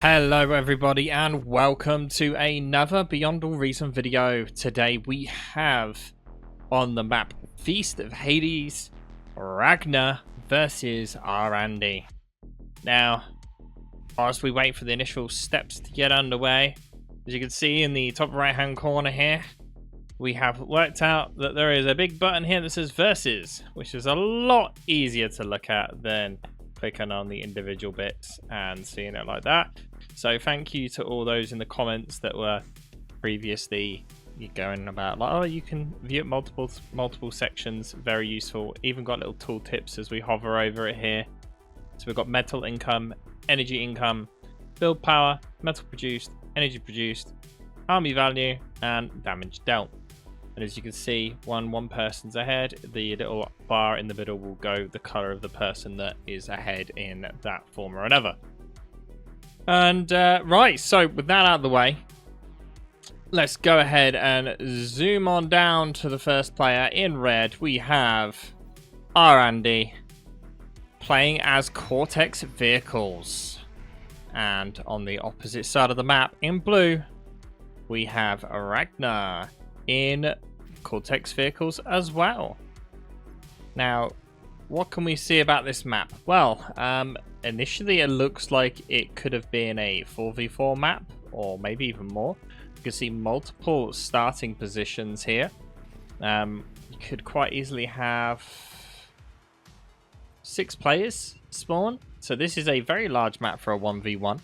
Hello everybody and welcome to another Beyond All Reason video. Today we have on the map Feast of Hades, Raghna versus rAndy. Now, whilst we wait for the initial steps to get underway, as you can see in the top right hand corner here, we have worked out that there is a big button here that says Versus, which is a lot easier to look at than clicking on the individual bits and seeing it like that. So thank you to all those in the comments that were previously going about like, oh, you can view it multiple sections. Very useful. Even got little tool tips as we hover over it here. So we've got metal income, energy income, build power, metal produced, energy produced, army value, and damage dealt. And as you can see, one person's ahead, the little bar in the middle will go the color of the person that is ahead in that form or another. And right, so with that out of the way, let's go ahead and zoom on down to the first player. In red, we have rAndy playing as Cortex vehicles. And on the opposite side of the map, in blue, we have Raghna in Cortex vehicles as well. Now, what can we see about this map? Well, initially it looks like it could have been a 4v4 map, or maybe even more. You can see multiple starting positions here. You could quite easily have 6 players spawn. So this is a very large map for a 1v1.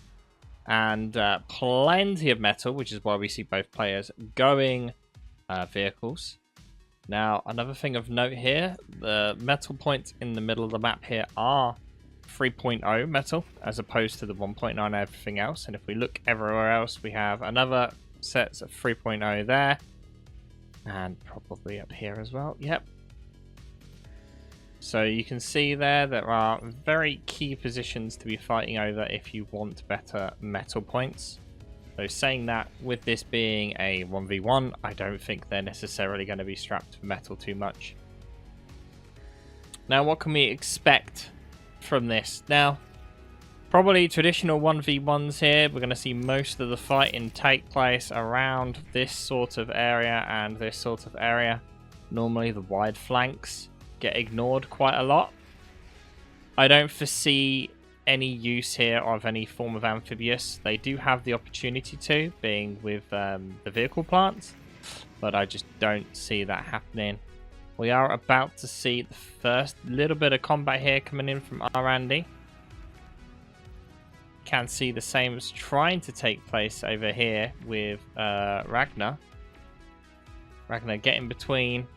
And plenty of metal, which is why we see both players going vehicles. Now, another thing of note here, the metal points in the middle of the map here are 3.0 metal, as opposed to the 1.9 and everything else. And if we look everywhere else, we have another sets of 3.0 there. And probably up here as well. Yep. So you can see there are very key positions to be fighting over if you want better metal points. So saying that, with this being a 1v1, I don't think they're necessarily going to be strapped for metal too much. Now, what can we expect from this? Now, probably traditional 1v1s here. We're going to see most of the fighting take place around this sort of area and this sort of area. Normally, the wide flanks get ignored quite a lot. I don't foresee any use here of any form of amphibious. They do have the opportunity to, being with the vehicle plants, but I just don't see that happening. We are about to see the first little bit of combat here coming in from rAndy. Can see the same as trying to take place over here with Raghna. Raghna getting between.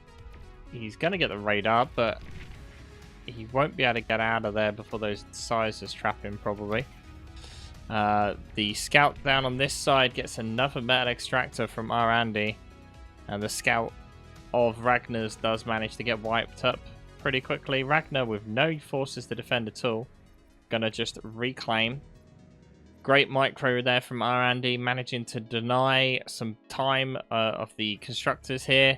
He's going to get the radar, but he won't be able to get out of there before those sizes trap him, probably. The scout down on this side gets another metal extractor from rAndy. And the scout of Raghna's does manage to get wiped up pretty quickly. Raghna with no forces to defend at all. Gonna just reclaim. Great micro there from rAndy, managing to deny some time of the constructors here,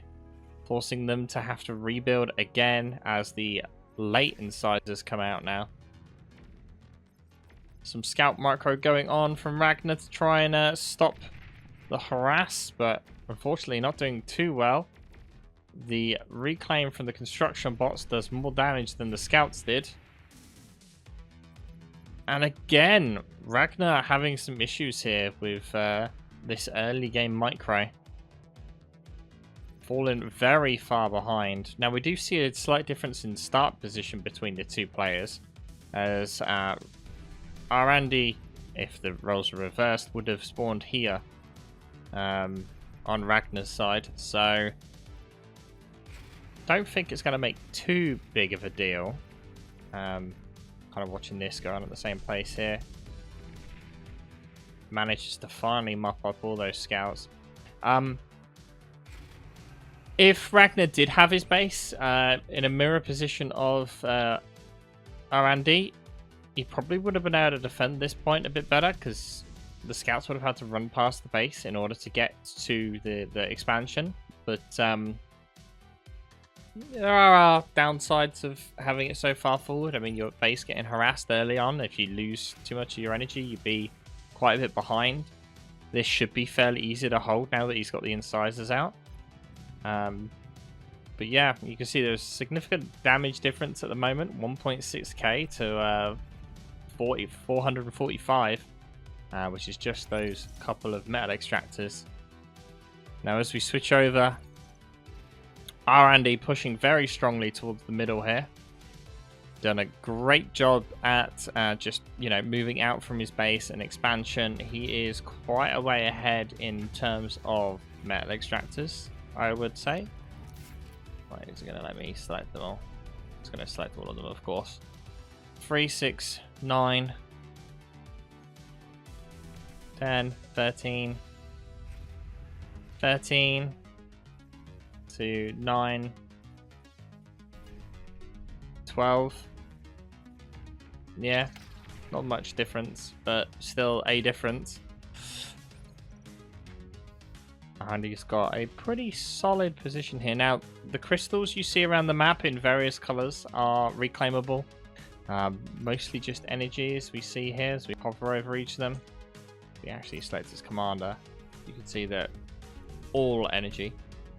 forcing them to have to rebuild again as the late incisors come out now. Some scout micro going on from Raghna to try and stop the harass, but unfortunately not doing too well. The reclaim from the construction bots does more damage than the scouts did. And again, Raghna having some issues here with this early game micro. Fallen very far behind. Now, we do see a slight difference in start position between the two players, as rAndy, if the roles are reversed, would have spawned here on Raghna's side. So don't think it's going to make too big of a deal. Kind of watching this go on at the same place here. Manages to finally mop up all those scouts. If Raghna did have his base in a mirror position of rAndy, he probably would have been able to defend this point a bit better, because the scouts would have had to run past the base in order to get to the expansion. But there are downsides of having it so far forward. I mean, your base getting harassed early on. If you lose too much of your energy, you'd be quite a bit behind. This should be fairly easy to hold now that he's got the incisors out. But yeah, you can see there's significant damage difference at the moment. 1.6k to 445, which is just those couple of metal extractors. Now as we switch over, rAndy pushing very strongly towards the middle here. Done a great job at just, you know, moving out from his base and expansion. He is quite a way ahead in terms of metal extractors, I would say. Right, is it going to let me select them all? It's going to select all of them, of course. 3, 6, 9, 10, 13, 13 to 9, 12. Yeah, not much difference, but still a difference. And he's got a pretty solid position here. Now, the crystals you see around the map in various colors are reclaimable. Mostly just energy, as we see here, as we hover over each of them. If we actually select his commander, you can see that all energy.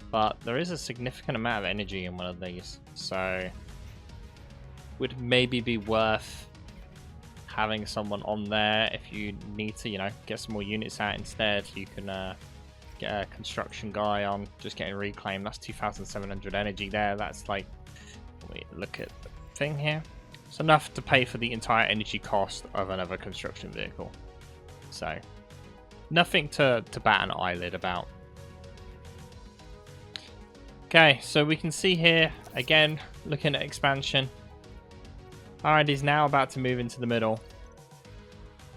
But there is a significant amount of energy in one of these, so would maybe be worth having someone on there if you need to, you know, get some more units out instead. You can get a construction guy on just getting reclaim. That's 2,700 energy there. That's like, wait, look at the thing here. It's enough to pay for the entire energy cost of another construction vehicle. So nothing to bat an eyelid about. Okay, so we can see here again, looking at expansion. Alright, he's now about to move into the middle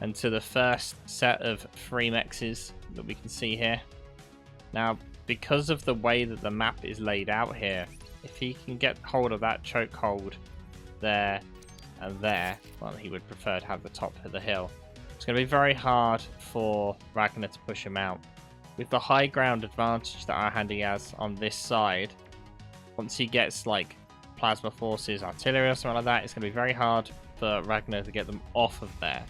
and to the first set of 3 mexes that we can see here. Now, because of the way that the map is laid out here, if he can get hold of that chokehold there and there, well, he would prefer to have the top of the hill. It's going to be very hard for Raghna to push him out. With the high ground advantage that rAndy has on this side, once he gets like plasma forces, artillery or something like that, it's going to be very hard for Raghna to get them off of there.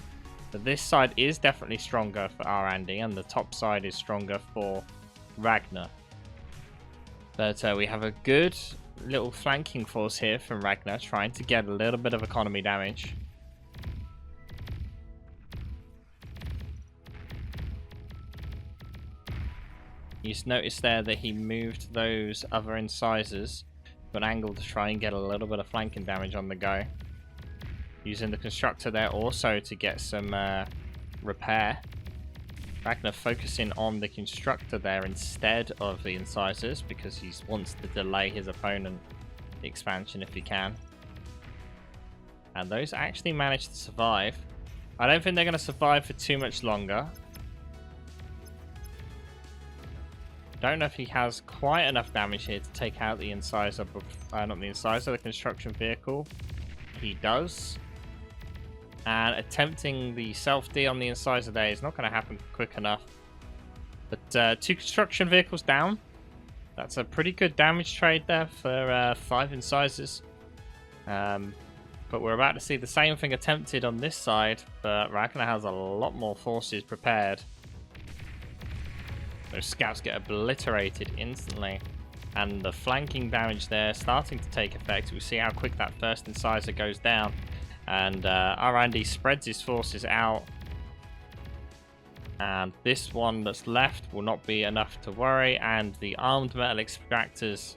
But this side is definitely stronger for rAndy, and the top side is stronger for Raghna. But we have a good little flanking force here from Raghna, trying to get a little bit of economy damage. You just notice there that he moved those other incisors to an angle to try and get a little bit of flanking damage on the go. Using the constructor there also to get some repair. Raghna focusing on the constructor there instead of the incisors because he wants to delay his opponent expansion if he can. And those actually managed to survive. I don't think they're going to survive for too much longer. Don't know if he has quite enough damage here to take out the incisor, not the incisor, the construction vehicle. He does. And attempting the self-D on the incisor there is not going to happen quick enough. But 2 construction vehicles down. That's a pretty good damage trade there for 5 incisors. But we're about to see the same thing attempted on this side, but Raghna has a lot more forces prepared. Those scouts get obliterated instantly, and the flanking damage there starting to take effect. We see how quick that first incisor goes down, and rAndy spreads his forces out, and this one that's left will not be enough to worry, and the armed metal extractors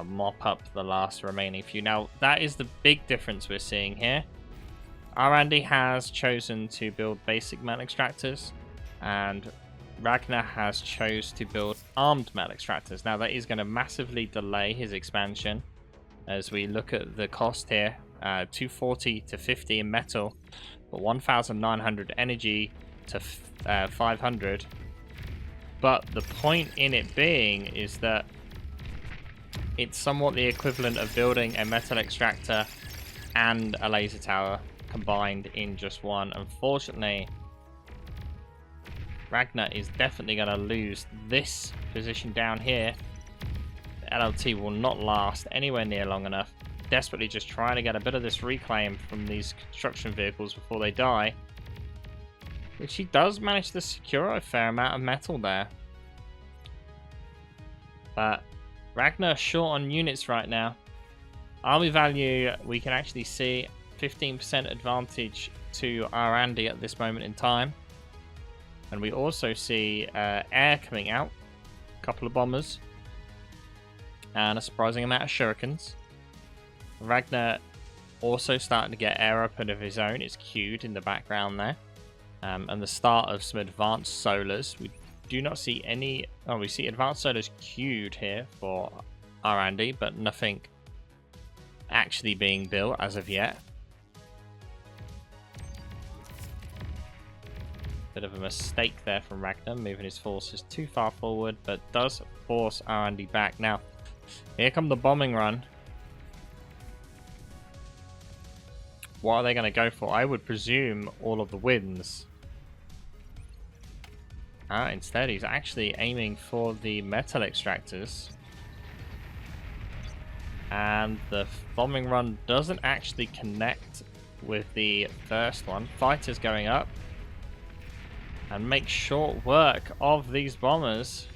mop up the last remaining few. Now that is the big difference we're seeing here. rAndy has chosen to build basic metal extractors, and Raghna has chose to build armed metal extractors. Now that is going to massively delay his expansion. As we look at the cost here, 240 to 50 in metal, but 1,900 energy to 500. But the point in it being is that it's somewhat the equivalent of building a metal extractor and a laser tower combined in just one. Unfortunately, Raghna is definitely going to lose this position down here. The LLT will not last anywhere near long enough. Desperately just trying to get a bit of this reclaim from these construction vehicles before they die. which he does manage to secure a fair amount of metal there. But Raghna short on units right now. Army value, we can actually see 15% advantage to rAndy at this moment in time. And we also see air coming out, a couple of bombers, and a surprising amount of shurikens. Raghna also starting to get air up of his own. It's queued in the background there. And the start of some advanced solars. We do not see any... Oh, we see advanced solars queued here for rAndy, but nothing actually being built as of yet. Bit of a mistake there from Raghna, moving his forces too far forward, but does force rAndy back. Now, here come the bombing run. What are they going to go for? I would presume all of the wins. Instead, he's actually aiming for the metal extractors. And the bombing run doesn't actually connect with the first one. Fighters going up. And make short work of these bombers.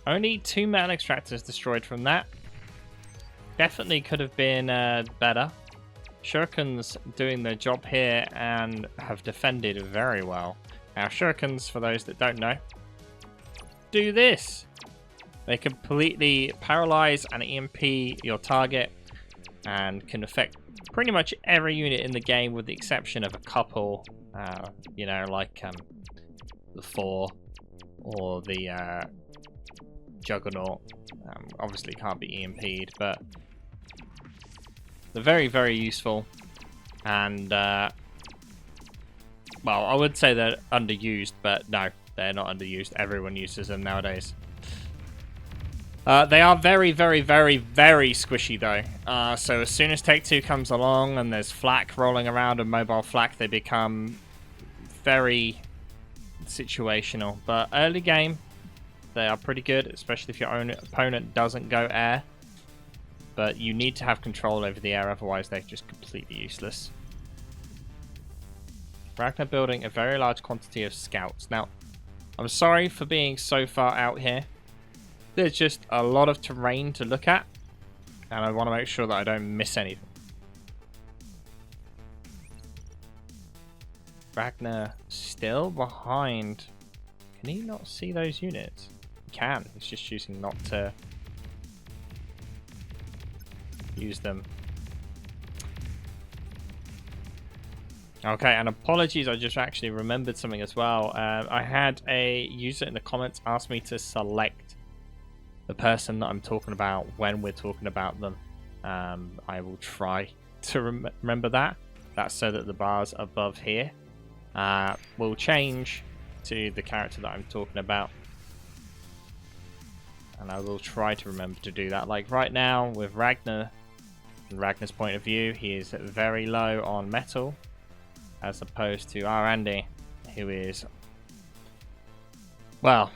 Only 2 metal extractors destroyed from that. Definitely could have been better. Shurikens doing their job here and have defended very well. Now, shurikens, for those that don't know, do this. They completely paralyze and EMP your target and can affect pretty much every unit in the game with the exception of a couple, you know, like the 4 or the Juggernaut. Obviously can't be EMP'd, but they're very, very useful. And, well, I would say they're underused, but no, they're not underused. Everyone uses them nowadays. They are very, very, very, very squishy, though. So as soon as Take 2 comes along and there's flak rolling around and mobile flak, they become very situational. But early game, they are pretty good, especially if your own opponent doesn't go air. But you need to have control over the air, otherwise they're just completely useless. Raghna building a very large quantity of scouts. Now, I'm sorry for being so far out here. There's just a lot of terrain to look at, and I want to make sure that I don't miss anything. Raghna still behind. Can he not see those units? He can. He's just choosing not to use them. Okay, and apologies, I just actually remembered something as well. I had a user in the comments ask me to select the person that I'm talking about when we're talking about them. I will try to remember that. That's so that the bars above here will change to the character that I'm talking about. And I will try to remember to do that. Like right now with Raghna, from Raghna's point of view, he is very low on metal, as opposed to rAndy, who is, well,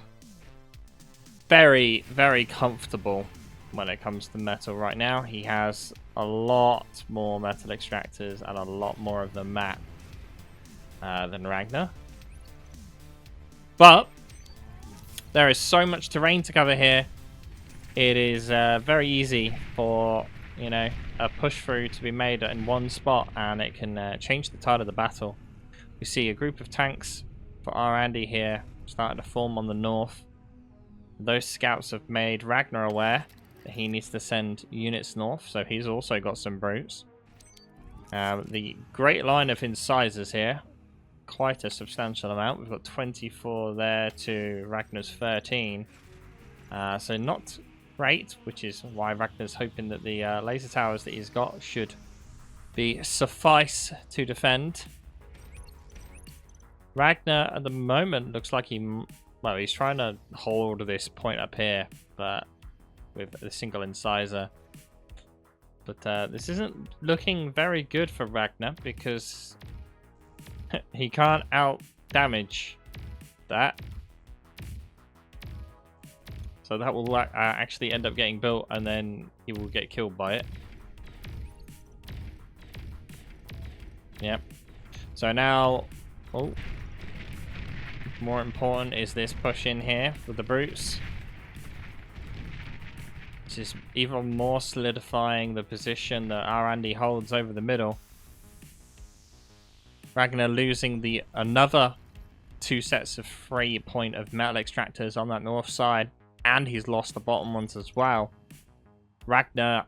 very, very comfortable when it comes to metal right now. He has a lot more metal extractors and a lot more of the map than Raghna. But there is so much terrain to cover here. It is very easy for, you know, a push through to be made in one spot, and it can change the tide of the battle. We see a group of tanks for rAndy here starting to form on the north. Those scouts have made Raghna aware that he needs to send units north, so he's also got some brutes. The great line of incisors here, quite a substantial amount. We've got 24 there to Raghna's 13, so not great, which is why Raghna's hoping that the laser towers that he's got should be suffice to defend. Raghna at the moment looks like he's trying to hold this point up here, but with a single incisor. But this isn't looking very good for Raghna, because he can't out damage that. So that will actually end up getting built, and then he will get killed by it. Yep. So now, oh, more important is this push in here with the brutes. This is even more solidifying the position that rAndy holds over the middle. Raghna losing another 2 sets of 3-point of metal extractors on that north side, and he's lost the bottom ones as well. Raghna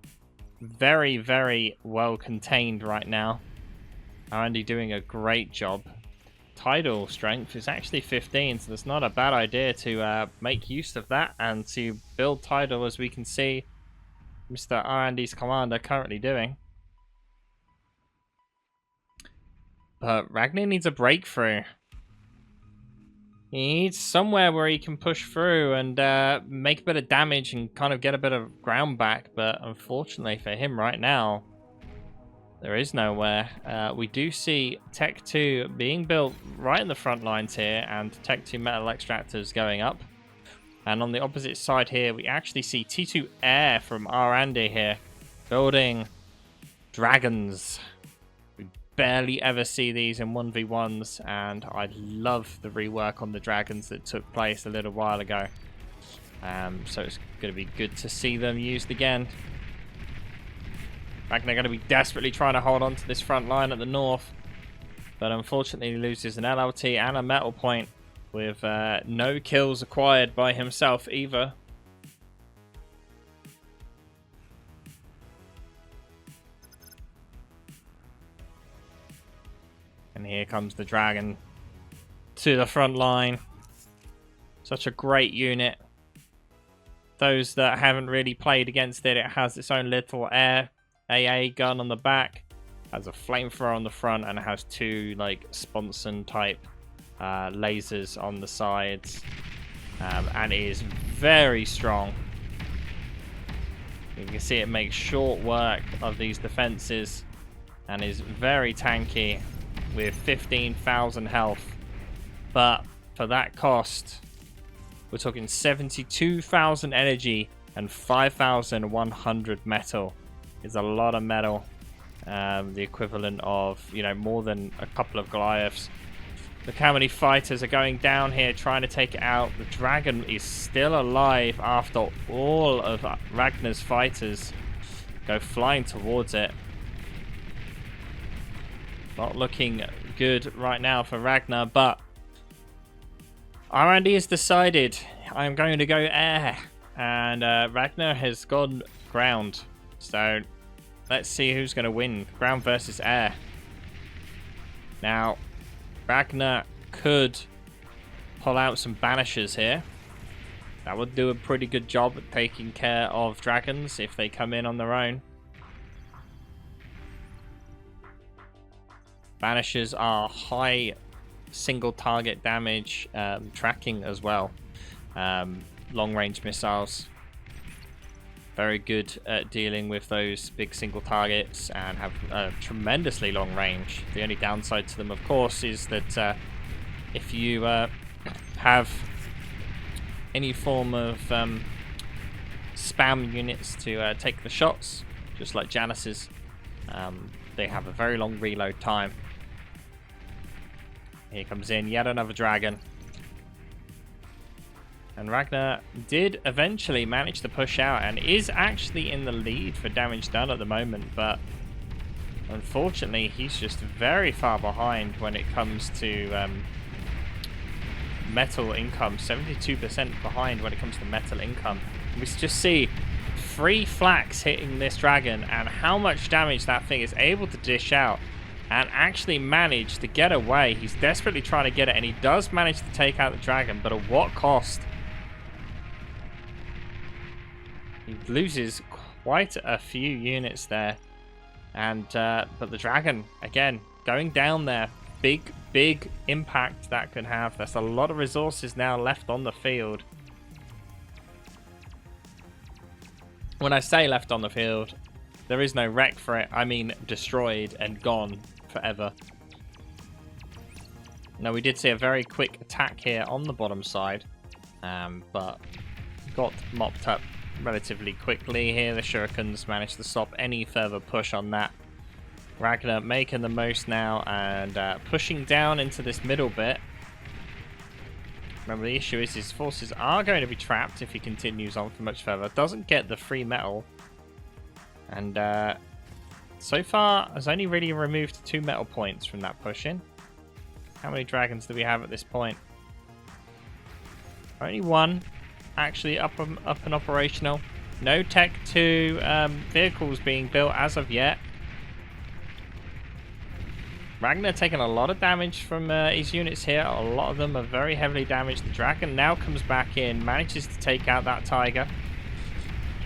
very, very well contained right now. rAndy doing a great job. Tidal strength is actually 15, so it's not a bad idea to make use of that and to build tidal, as we can see Mr. rAndy's commander currently doing. But Raghna needs a breakthrough. He needs somewhere where he can push through and make a bit of damage and kind of get a bit of ground back, but unfortunately for him right now, there is nowhere. We do see Tech 2 being built right in the front lines here, and Tech 2 metal extractors going up. And on the opposite side here, we actually see T2 Air from rAndy here, building dragons. We barely ever see these in 1v1s, and I love the rework on the dragons that took place a little while ago. So it's going to be good to see them used again. Raghna going to be desperately trying to hold on to this front line at the north, but unfortunately he loses an LLT and a metal point with no kills acquired by himself either. And here comes the dragon to the front line. Such a great unit. Those that haven't really played against it, it has its own little air AA gun on the back, has a flamethrower on the front, and it has 2 like sponson type lasers on the sides, and it is very strong. You can see it makes short work of these defenses and is very tanky with 15,000 health. But for that cost, we're talking 72,000 energy and 5,100 metal. Is a lot of metal, the equivalent of, you know, more than a couple of Goliaths. Look how many fighters are going down here trying to take it out. The dragon is still alive after all of Raghna's fighters go flying towards it. Not looking good right now for Raghna, but rAndy has decided I'm going to go air, and Raghna has gone ground. So let's see who's going to win. Ground versus air. Now, Raghna could pull out some banishers here. That would do a pretty good job at taking care of dragons if they come in on their own. Banishers are high single target damage tracking as well. Long range missiles. Very good at dealing with those big single targets and have a tremendously long range. The only downside to them, of course, is that if you have any form of spam units to take the shots, just like Janus's, they have a very long reload time. Here comes in yet another dragon. And Raghna did eventually manage to push out and is actually in the lead for damage done at the moment, but unfortunately he's just very far behind when it comes to metal income. 72% behind when it comes to metal income. We just see 3 flaks hitting this dragon and how much damage that thing is able to dish out and actually manage to get away. He's desperately trying to get it, and he does manage to take out the dragon, but at what cost? He loses quite a few units there, and but the dragon again going down there. Big impact that could have. There's a lot of resources now left on the field. When I say left on the field, there is no wreck for it. I mean destroyed and gone forever. Now, we did see a very quick attack here on the bottom side, but got mopped up relatively quickly here. The shurikens managed to stop any further push on that. Raghna making the most now and pushing down into this middle bit. Remember, the issue is his forces are going to be trapped if he continues on for much further. Doesn't get the free metal. And so far has only really removed 2 metal points from that push-in. How many dragons do we have at this point? Only 1 actually up and operational. No Tech 2 vehicles being built as of yet. Raghna taking a lot of damage from his units here. A lot of them are very heavily damaged. The dragon now comes back in, manages to take out that tiger.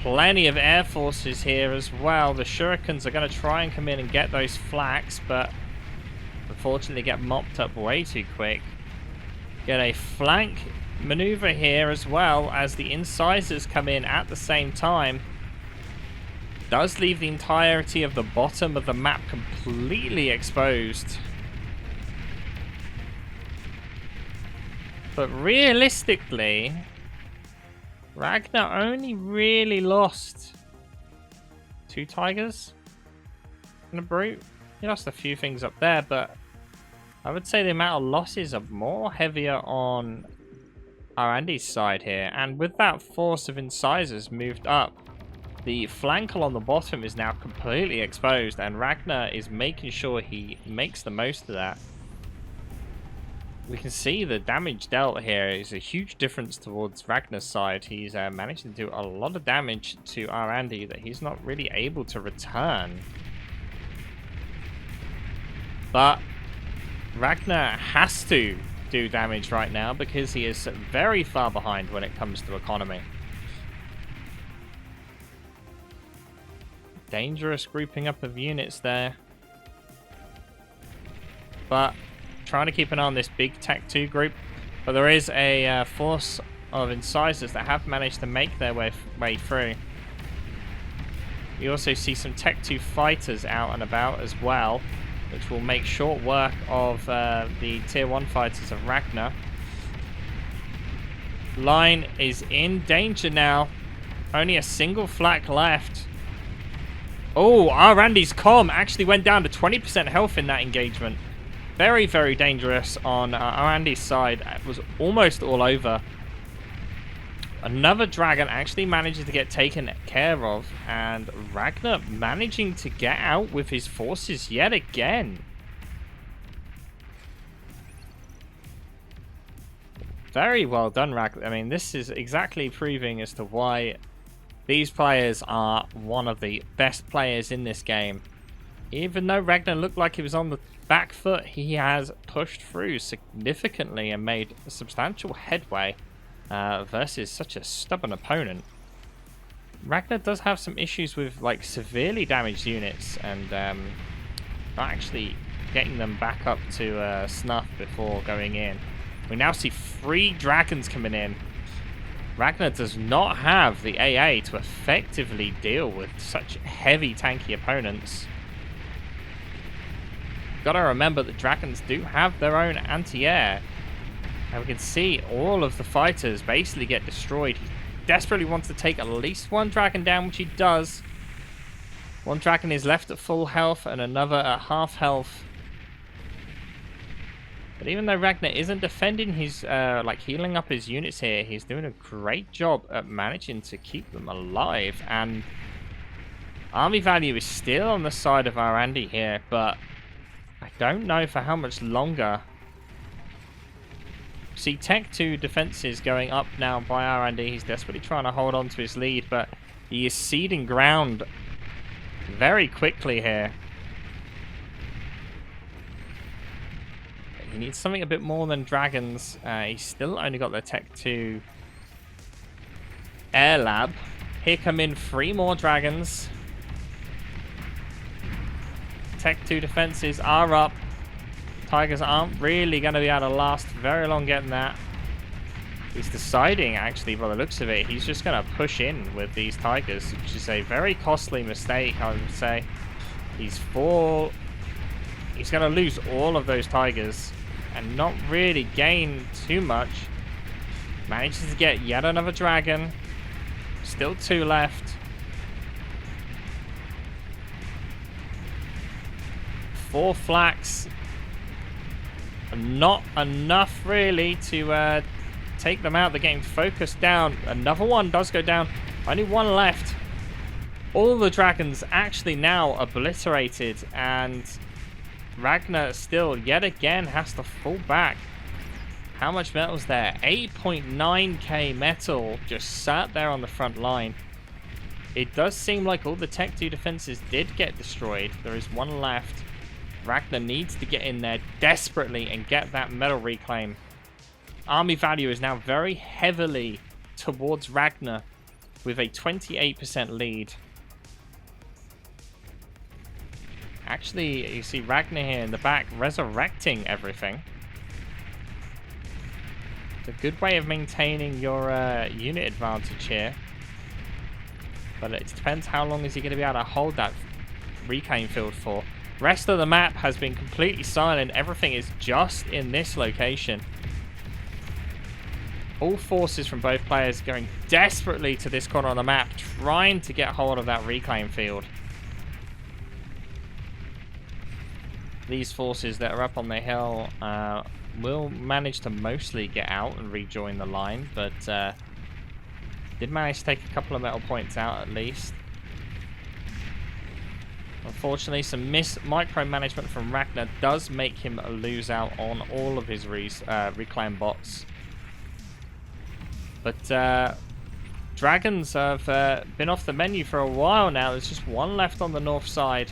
Plenty of air forces here as well. The shurikens are going to try and come in and get those flaks, but unfortunately get mopped up way too quick. Get a flank maneuver here as well as the incisors come in at the same time. Does leave the entirety of the bottom of the map completely exposed. But realistically, Raghna only really lost 2 tigers and a brute. He lost a few things up there, but I would say the amount of losses are more heavier on rAndy's side here. And with that force of incisors moved up, the flank along the bottom is now completely exposed, and Raghna is making sure he makes the most of that. We can see the damage dealt here is a huge difference towards Raghna's side. He's managed to do a lot of damage to rAndy that he's not really able to return. But Raghna has to do damage right now because he is very far behind when it comes to economy. Dangerous grouping up of units there. But trying to keep an eye on this big Tech 2 group. But there is a force of incisors that have managed to make their way through. You also see some Tech 2 fighters out and about as well, which will make short work of the Tier 1 fighters of Raghna. Line is in danger now. Only a single flak left. Oh, rAndy's comm actually went down to 20% health in that engagement. Very, very dangerous on rAndy's side. It was almost all over. Another dragon actually manages to get taken care of, and Raghna managing to get out with his forces yet again. Very well done, Raghna. I mean, this is exactly proving as to why these players are one of the best players in this game. Even though Raghna looked like he was on the back foot, he has pushed through significantly and made substantial headway versus such a stubborn opponent. Raghna does have some issues with like severely damaged units and not actually getting them back up to snuff before going in. We now see 3 dragons coming in. Raghna does not have the AA to effectively deal with such heavy tanky opponents. Gotta remember that dragons do have their own anti-air. And we can see all of the fighters basically get destroyed. He desperately wants to take at least 1 dragon down, which he does. 1 dragon is left at full health and another at half health. But even though Raghna isn't defending his, like healing up his units here, he's doing a great job at managing to keep them alive. And army value is still on the side of rAndy here, but I don't know for how much longer. See Tech 2 defenses going up now by rAndy. He's desperately trying to hold on to his lead, but he is ceding ground very quickly here. He needs something a bit more than dragons. He's still only got the Tech 2 Air Lab. Here come in 3 more dragons. Tech 2 defenses are up. Tigers aren't really going to be able to last very long getting that. He's deciding, actually, by the looks of it, he's just going to push in with these tigers, which is a very costly mistake, I would say. He's going to lose all of those tigers and not really gain too much. Manages to get yet another dragon. Still 2 left. 4 flaks. Not enough really to take them out. They're getting focused down. Another one does go down. Only one left. All the dragons actually now obliterated, and Raghna still yet again has to fall back. How much metal's there? 8.9k metal just sat there on the front line. It does seem like all the Tech 2 defenses did get destroyed. There is one left. Raghna needs to get in there desperately and get that metal reclaim. Army value is now very heavily towards Raghna with a 28% lead. Actually, you see Raghna here in the back resurrecting everything. It's a good way of maintaining your unit advantage here. But it depends how long is he going to be able to hold that reclaim field for. Rest of the map has been completely silent. Everything is just in this location. All forces from both players going desperately to this corner on the map, trying to get hold of that reclaim field. These forces that are up on the hill will manage to mostly get out and rejoin the line, but did manage to take a couple of metal points out at least. Unfortunately, some micromanagement from Raghna does make him lose out on all of his reclaim bots. But dragons have been off the menu for a while now. There's just one left on the north side.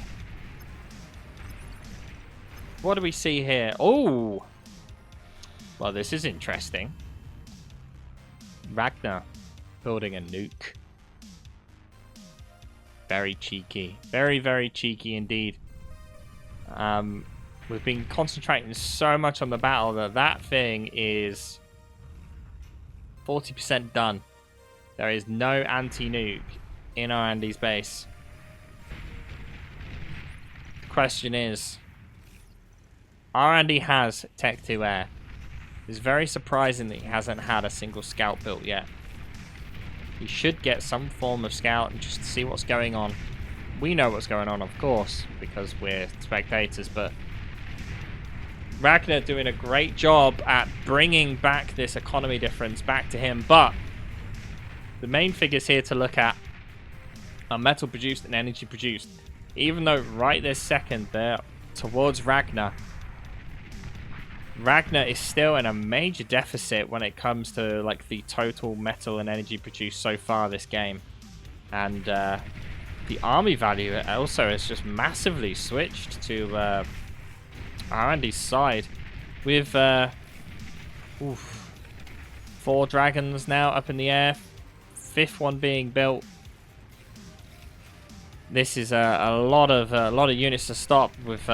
What do we see here? Oh! Well, this is interesting. Raghna building a nuke. Very cheeky. Very, very cheeky indeed. We've been concentrating so much on the battle that that thing is 40% done. There is no anti-nuke in rAndy's base. The question is, rAndy has Tech 2 Air. It's very surprising that he hasn't had a single scout built yet. He should get some form of scout and just see what's going on. We know what's going on, of course, because we're spectators, but Raghna doing a great job at bringing back this economy difference back to him, but the main figures here to look at are metal produced and energy produced. Even though right this second they're towards Raghna, Raghna is still in a major deficit when it comes to like the total metal and energy produced so far this game. And the army value also has just massively switched to rAndy's side with 4 dragons now up in the air, 5th one being built. This is a lot of units to stop with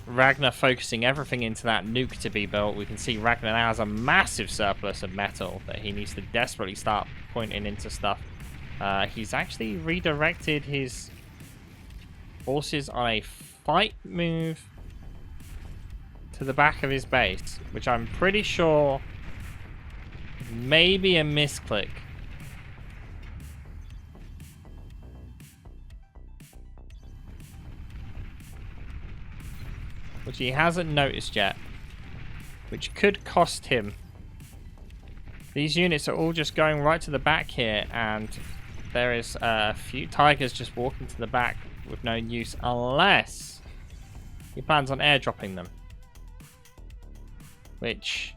Raghna focusing everything into that nuke to be built. We can see Raghna now has a massive surplus of metal that he needs to desperately start pointing into stuff. He's actually redirected his forces on a fight move to the back of his base, which I'm pretty sure may be a misclick. Which he hasn't noticed yet, which could cost him. These units are all just going right to the back here, and there is a few tigers just walking to the back with no use, unless he plans on airdropping them. Which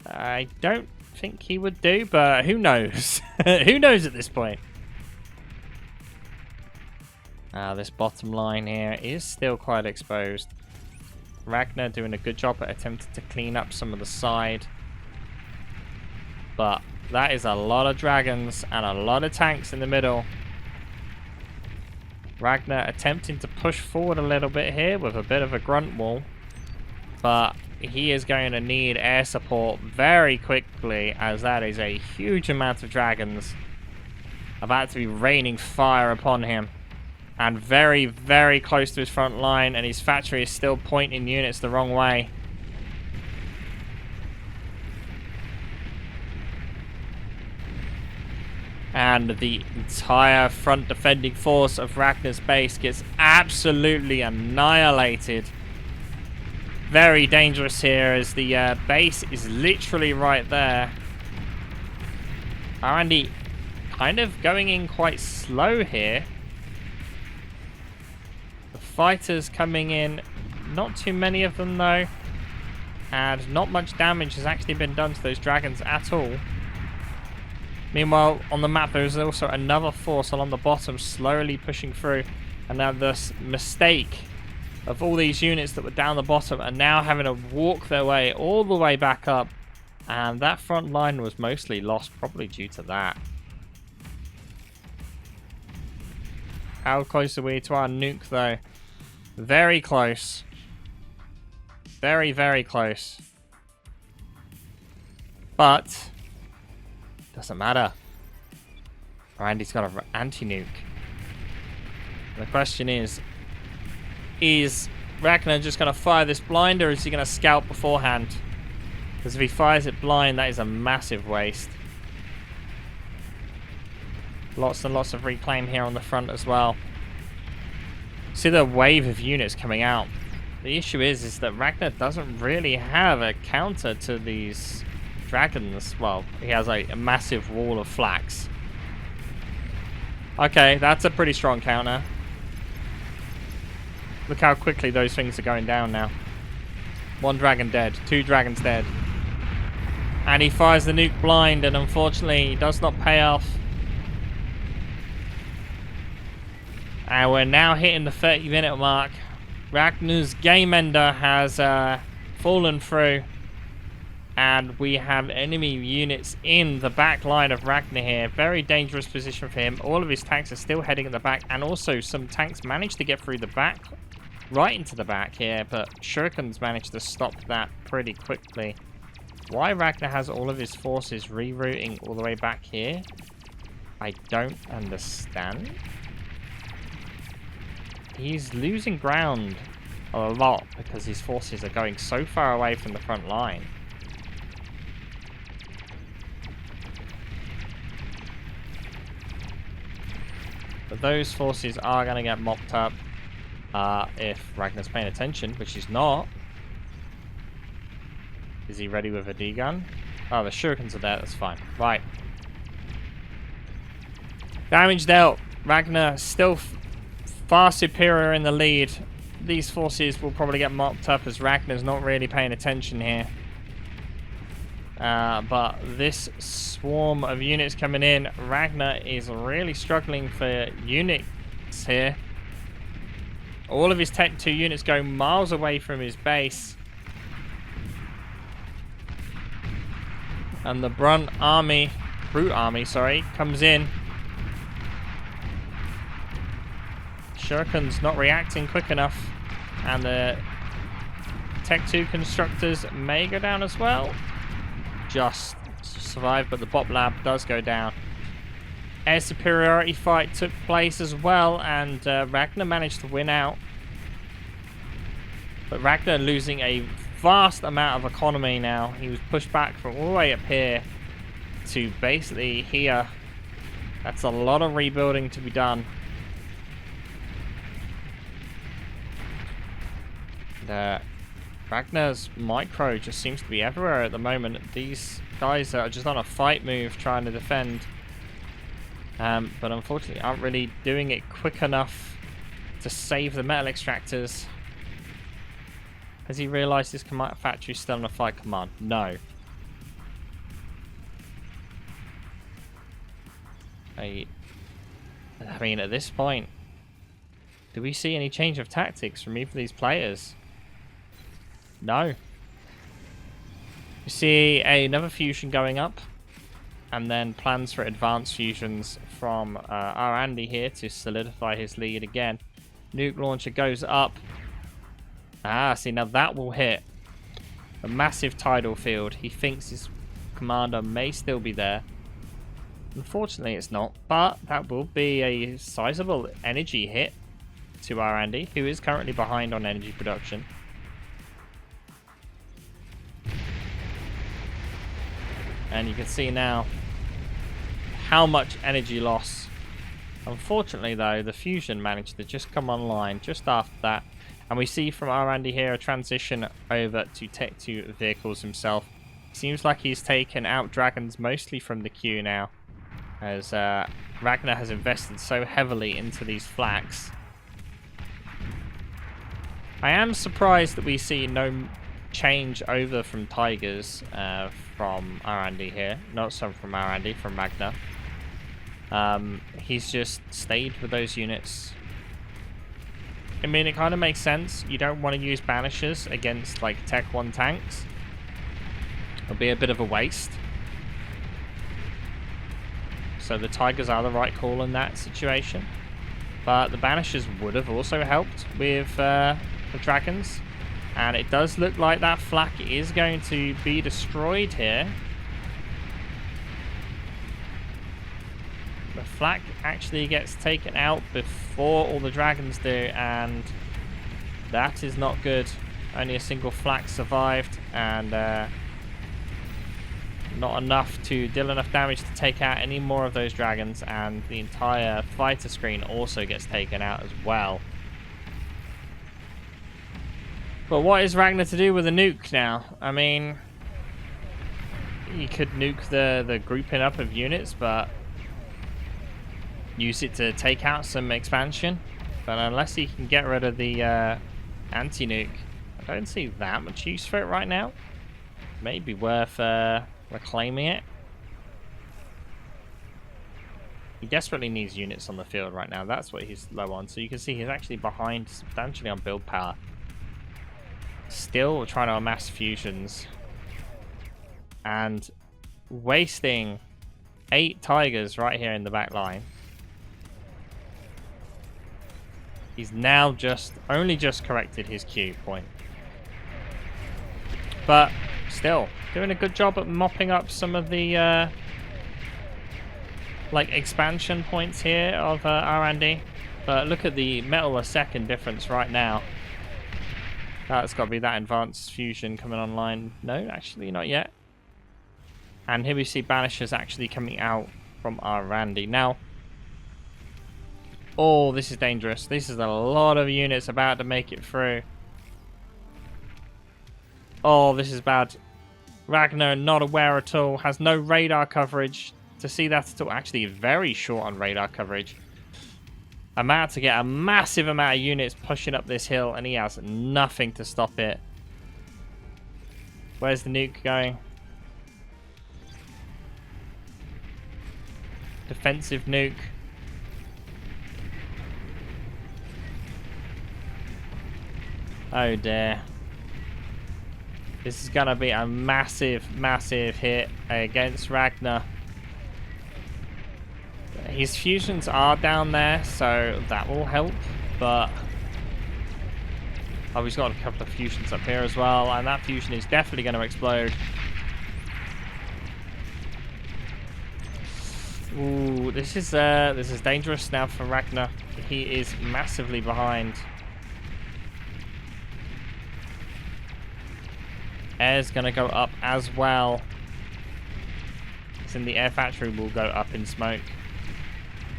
I don't think he would do, but who knows? Who knows at this point? This bottom line here is still quite exposed. Raghna doing a good job at attempting to clean up some of the side. But that is a lot of dragons and a lot of tanks in the middle. Raghna attempting to push forward a little bit here with a bit of a grunt wall. But he is going to need air support very quickly, as that is a huge amount of dragons about to be raining fire upon him. And very, very close to his front line, and his factory is still pointing units the wrong way. And the entire front defending force of Raghna's base gets absolutely annihilated. Very dangerous here as the base is literally right there. rAndy kind of going in quite slow here. The fighters coming in, not too many of them though. And not much damage has actually been done to those dragons at all. Meanwhile, on the map, there is also another force along the bottom slowly pushing through. And now this mistake of all these units that were down the bottom are now having to walk their way all the way back up. And that front line was mostly lost, probably due to that. How close are we to our nuke, though? Very close. Very, very close. But doesn't matter. rAndy's got an anti-nuke. The question is Raghna just going to fire this blind, or is he going to scout beforehand? Because if he fires it blind, that is a massive waste. Lots and lots of reclaim here on the front as well. See the wave of units coming out. The issue is that Raghna doesn't really have a counter to these dragons. Well, he has a massive wall of flax. Okay, that's a pretty strong counter. Look how quickly those things are going down now. One dragon dead, two dragons dead. And he fires the nuke blind, and unfortunately, it does not pay off. And we're now hitting the 30-minute mark. Raghna's game ender has fallen through. And we have enemy units in the back line of Raghna here. Very dangerous position for him. All of his tanks are still heading at the back. And also some tanks managed to get through the back. Right into the back here. But Shurikens managed to stop that pretty quickly. Why Raghna has all of his forces rerouting all the way back here, I don't understand. He's losing ground a lot because his forces are going so far away from the front line. But those forces are going to get mopped up if Raghna's paying attention, which he's not. Is he ready with a D-gun? Oh, the shurikens are there. That's fine. Right. Damage dealt. Raghna still far superior in the lead. These forces will probably get mopped up as Raghna's not really paying attention here. But this swarm of units coming in, Raghna is really struggling for units here. All of his Tech 2 units going miles away from his base. And the brute army, comes in. Shuriken's not reacting quick enough. And the Tech 2 constructors may go down as well. Just survive, but the Bot Lab does go down. Air superiority fight took place as well, and Raghna managed to win out. But Raghna losing a vast amount of economy now. He was pushed back from all the way up here to basically here. That's a lot of rebuilding to be done. Raghna's micro just seems to be everywhere at the moment. These guys are just on a fight move trying to defend. But unfortunately aren't really doing it quick enough to save the metal extractors. Has he realised his factory is still on a fight command? No. I mean, at this point, do we see any change of tactics from either of these players? No. You see another fusion going up, and then plans for advanced fusions from rAndy here to solidify his lead again. Nuke launcher goes up. Ah, see, now that will hit a massive tidal field. He thinks his commander may still be there. Unfortunately, it's not, but that will be a sizable energy hit to rAndy, who is currently behind on energy production. And you can see now how much energy loss. Unfortunately, though, the fusion managed to just come online just after that. And we see from rAndy here a transition over to Tech 2 vehicles himself. Seems like he's taken out dragons mostly from the queue now, as Raghna has invested so heavily into these flaks. I am surprised that we see no change over from Tigers from rAndy here. Not some from rAndy, from Raghna. He's just stayed with those units. I mean, it kind of makes sense. You don't want to use banishers against like Tech 1 tanks. It'll be a bit of a waste. So the Tigers are the right call in that situation. But the banishers would have also helped with the dragons. And it does look like that flak is going to be destroyed here. The flak actually gets taken out before all the dragons do, and that is not good. Only a single flak survived, and not enough to deal enough damage to take out any more of those dragons, and the entire fighter screen also gets taken out as well. But what is Raghna to do with a nuke now? I mean, he could nuke the grouping up of units, but use it to take out some expansion. But unless he can get rid of the anti-nuke, I don't see that much use for it right now. Maybe worth reclaiming it. He desperately needs units on the field right now. That's what he's low on. So you can see he's actually behind substantially on build power. Still trying to amass fusions. And wasting 8 Tigers right here in the back line. He's now only just corrected his Q point. But still, doing a good job at mopping up some of the like expansion points here of rAndy. But look at the metal a second difference right now. That's got to be that advanced fusion coming online. No, actually not yet. And here we see banishers actually coming out from rAndy. Now, oh, this is dangerous. This is a lot of units about to make it through. Oh, this is bad. Raghna not aware at all. Has no radar coverage. To see that at all. Actually, very short on radar coverage. About to get a massive amount of units pushing up this hill, and he has nothing to stop it. Where's the nuke going? Defensive nuke. Oh dear. This is going to be a massive, massive hit against Raghna. His fusions are down there, so that will help, but oh, he's got a couple of fusions up here as well, and that fusion is definitely going to explode. Ooh, this is dangerous now for Raghna. He is massively behind. Air's going to go up as well. It's in the air factory, will go up in smoke.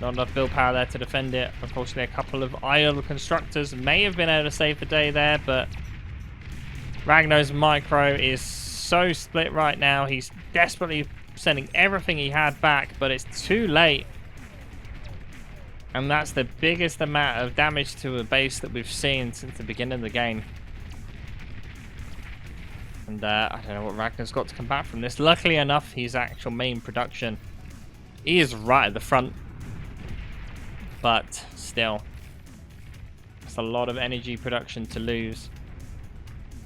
Not enough build power there to defend it. Unfortunately, a couple of idle constructors may have been able to save the day there, but Raghna's micro is so split right now. He's desperately sending everything he had back, but it's too late. And that's the biggest amount of damage to a base that we've seen since the beginning of the game. And I don't know what Raghna's got to come back from this. Luckily enough, his actual main production is right at the front. But still, it's a lot of energy production to lose.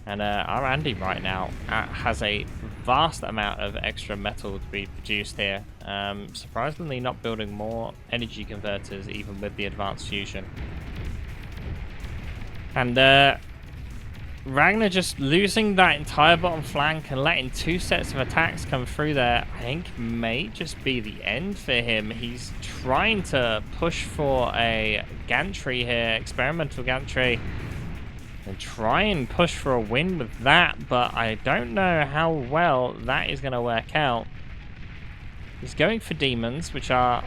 And rAndy right now has a vast amount of extra metal to be produced here. Surprisingly not building more energy converters even with the advanced fusion. And Raghna just losing that entire bottom flank and letting 2 sets of attacks come through there, I think may just be the end for him. He's trying to push for a gantry here, experimental gantry, and try and push for a win with that, but I don't know how well that is going to work out. He's going for demons, which are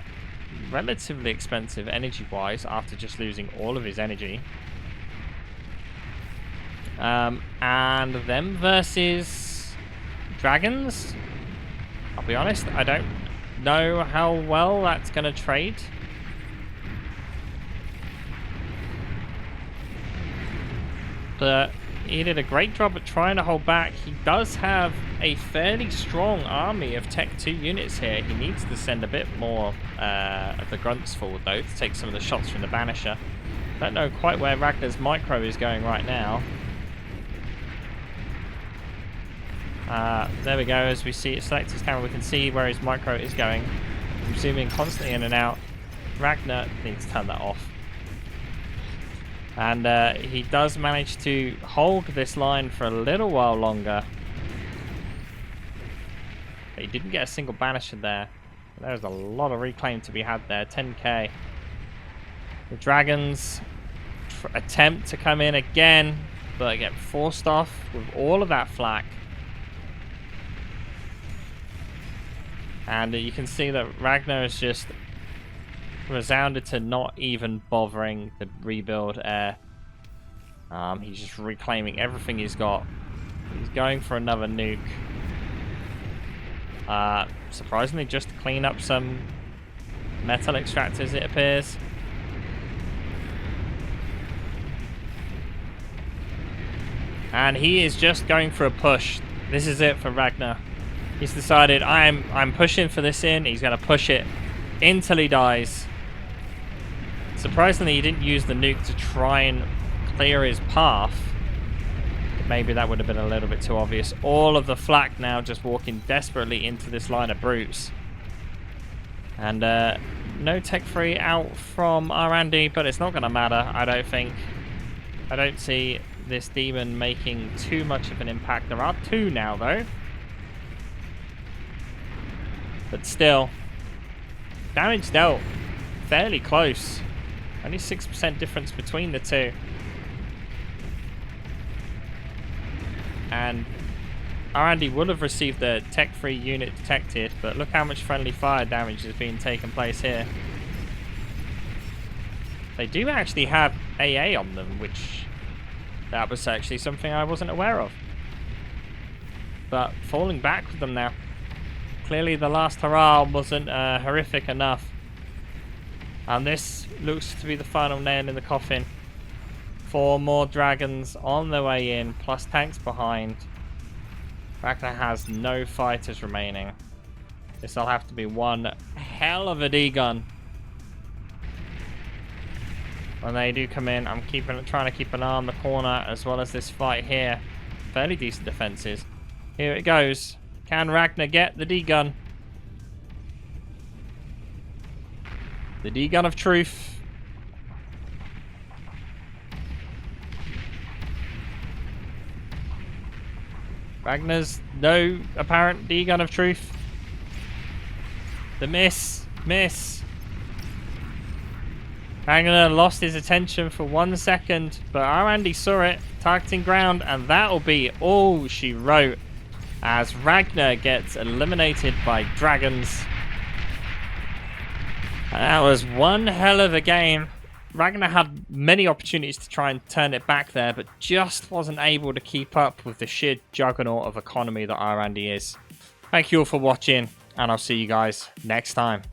relatively expensive energy-wise after just losing all of his energy. And them versus dragons. I'll be honest, I don't know how well that's going to trade. But he did a great job at trying to hold back. He does have a fairly strong army of Tech 2 units here. He needs to send a bit more of the grunts forward, though, to take some of the shots from the Banisher. Don't know quite where Raghna's micro is going right now. There we go. As we see it select his camera, we can see where his micro is going. I'm zooming constantly in and out. Raghna needs to turn that off. And he does manage to hold this line for a little while longer. But he didn't get a single Banisher there. There's a lot of reclaim to be had there. 10k. The dragons attempt to come in again, but get forced off with all of that flak. And you can see that Raghna is just resounded to not even bothering the rebuild air. He's just reclaiming everything he's got. He's going for another nuke. Surprisingly, just to clean up some metal extractors, it appears. And he is just going for a push. This is it for Raghna. He's decided, I'm pushing for this in. He's going to push it until he dies. Surprisingly, he didn't use the nuke to try and clear his path. Maybe that would have been a little bit too obvious. All of the flak now just walking desperately into this line of brutes. And no tech free out from rAndy, but it's not going to matter, I don't think. I don't see this demon making too much of an impact. There are two now, though. But still, damage dealt fairly close. Only 6% difference between the two. And rAndy would have received the tech-free unit detected, but look how much friendly fire damage is being taken place here. They do actually have AA on them, which that was actually something I wasn't aware of. But falling back with them now. Clearly the last hurrah wasn't horrific enough. And this looks to be the final nail in the coffin. 4 more dragons on their way in, plus tanks behind. Raghna has no fighters remaining. This'll have to be one hell of a D-gun. When they do come in, I'm trying to keep an eye on the corner as well as this fight here. Fairly decent defenses. Here it goes. Can Raghna get the D-gun? The D-gun of truth. Raghna's no apparent D-gun of truth. The miss. Raghna lost his attention for 1 second, but rAndy saw it, targeting ground, and that'll be all she wrote as Raghna gets eliminated by dragons. And that was one hell of a game. Raghna had many opportunities to try and turn it back there, but just wasn't able to keep up with the sheer juggernaut of economy that rAndy is. Thank you all for watching, and I'll see you guys next time.